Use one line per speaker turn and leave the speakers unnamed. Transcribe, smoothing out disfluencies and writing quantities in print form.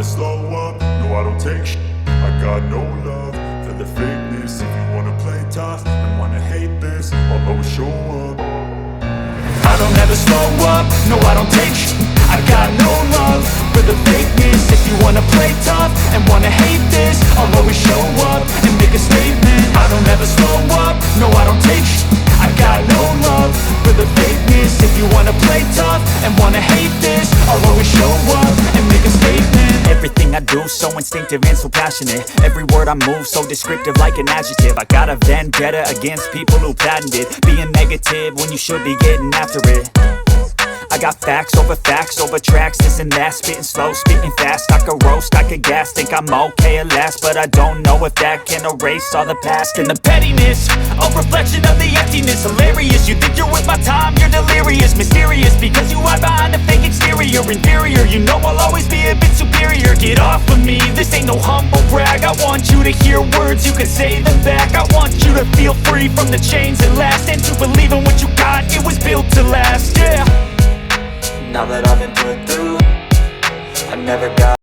never slow up, no I don't take shit. I got no love for the fakeness. If you wanna play tough and wanna hate this, I'll always show up. I don't ever slow up, no I don't take shit. I got no love for the fakeness. If you wanna play tough and wanna hate this, I'll always show up and make a statement. I don't ever slow up, no I don't take shit. I got no love for the fakeness. If you wanna play tough and wanna hate this, I'll always show up and make a statement.
Everything I do so instinctive and so passionate. Every word I move so descriptive like an adjective. I got a vendetta against people who patented being negative when you should be getting after it. I got facts over tracks, this and that. Spitting slow, spitting fast. I could roast, I could gas. Think I'm okay at last, but I don't know if that can erase all the past. And the pettiness, a reflection of the emptiness. Hilarious, you think you're with my time, you're delirious. Mysterious, because you hide behind a fake exterior. Inferior, you know I'll always be a bit superior. Get off of me, this ain't no humble brag. I want you to hear words, you can say them back. I want you to feel free from the chains that last, and to believe in what you got, it was built to last, yeah.
Now that I've been put through, I never got